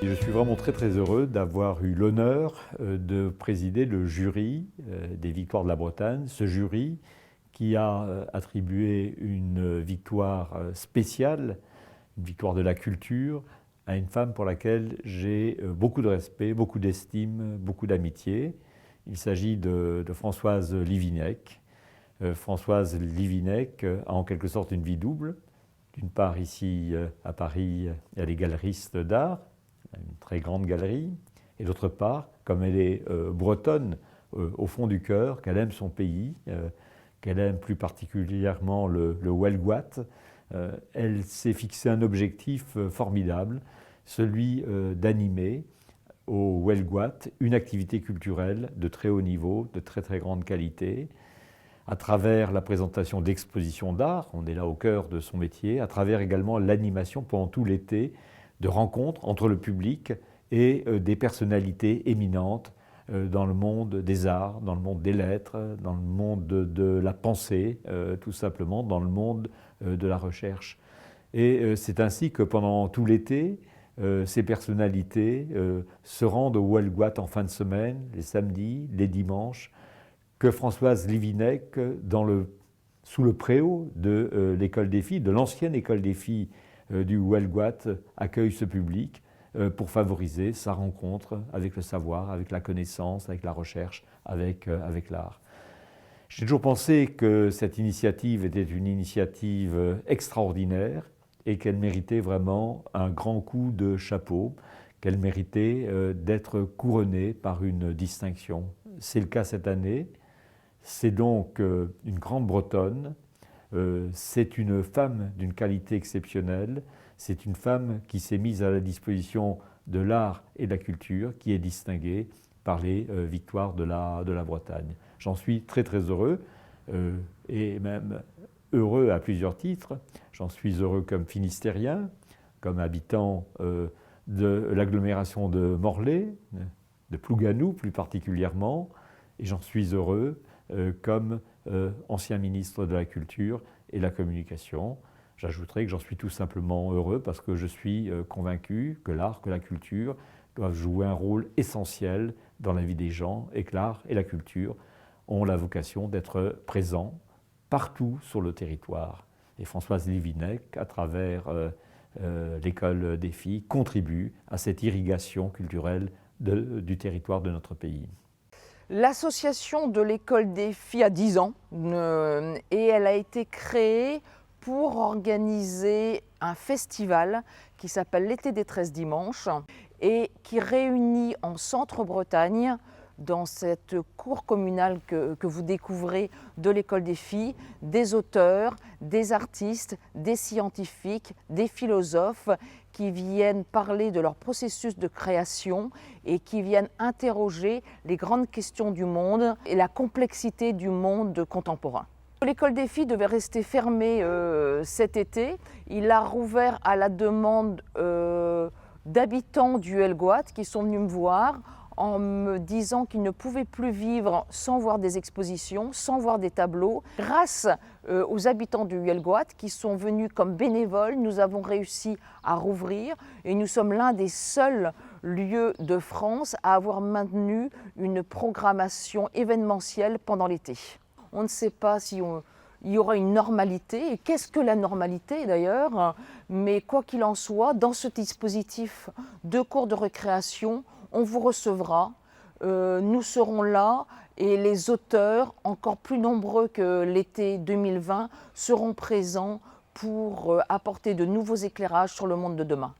Je suis vraiment très heureux d'avoir eu l'honneur de présider le jury des Victoires de la Bretagne, ce jury qui a attribué une victoire spéciale, une victoire de la culture, à une femme pour laquelle j'ai beaucoup de respect, beaucoup d'estime, beaucoup d'amitié. Il s'agit de Françoise Livinec. Françoise Livinec a en quelque sorte une vie double. D'une part, ici à Paris, il y a les galeristes d'art, une très grande galerie, et d'autre part, comme elle est bretonne au fond du cœur, qu'elle aime son pays, qu'elle aime plus particulièrement le Huelgoat, elle s'est fixé un objectif formidable, celui d'animer au Huelgoat une activité culturelle de très haut niveau, de très grande qualité, à travers la présentation d'expositions d'art, on est là au cœur de son métier, à travers également l'animation pendant tout l'été de rencontres entre le public et des personnalités éminentes dans le monde des arts, dans le monde des lettres, dans le monde de la pensée, tout simplement, dans le monde de la recherche. Et c'est ainsi que pendant tout l'été, ces personnalités se rendent au Huelgoat en fin de semaine, les samedis, les dimanches, que Françoise Livinec, sous le préau de l'école des filles, de l'ancienne école des filles du Huelgoat, accueille ce public pour favoriser sa rencontre avec le savoir, avec la connaissance, avec la recherche, avec l'art. J'ai toujours pensé que cette initiative était une initiative extraordinaire et qu'elle méritait vraiment un grand coup de chapeau, qu'elle méritait d'être couronnée par une distinction. C'est le cas cette année. C'est donc une grande Bretonne, c'est une femme d'une qualité exceptionnelle, c'est une femme qui s'est mise à la disposition de l'art et de la culture, qui est distinguée par les victoires de la Bretagne. J'en suis très heureux, et même heureux à plusieurs titres. J'en suis heureux comme Finistérien, comme habitant de l'agglomération de Morlaix, de Plougasnou plus particulièrement, et j'en suis heureux comme ancien ministre de la Culture et de la Communication. J'ajouterai que j'en suis tout simplement heureux parce que je suis convaincu que l'art, que la culture doivent jouer un rôle essentiel dans la vie des gens et que l'art et la culture ont la vocation d'être présents partout sur le territoire. Et Françoise Livinec, à travers l'école des filles, contribue à cette irrigation culturelle du territoire de notre pays. L'association de l'école des filles a 10 ans et elle a été créée pour organiser un festival qui s'appelle l'été des 13 dimanches et qui réunit en Centre-Bretagne, dans cette cour communale que vous découvrez de l'école des filles, des auteurs, des artistes, des scientifiques, des philosophes qui viennent parler de leur processus de création et qui viennent interroger les grandes questions du monde et la complexité du monde contemporain. L'école des filles devait rester fermée cet été. Il a rouvert à la demande d'habitants du Huelgoat qui sont venus me voir en me disant qu'ils ne pouvaient plus vivre sans voir des expositions, sans voir des tableaux. Grâce aux habitants du Huelgoat qui sont venus comme bénévoles, nous avons réussi à rouvrir et nous sommes l'un des seuls lieux de France à avoir maintenu une programmation événementielle pendant l'été. On ne sait pas si il y aura une normalité, et qu'est-ce que la normalité d'ailleurs, mais quoi qu'il en soit, dans ce dispositif de cours de récréation, on vous recevra, nous serons là et les auteurs, encore plus nombreux que l'été 2020, seront présents pour apporter de nouveaux éclairages sur le monde de demain.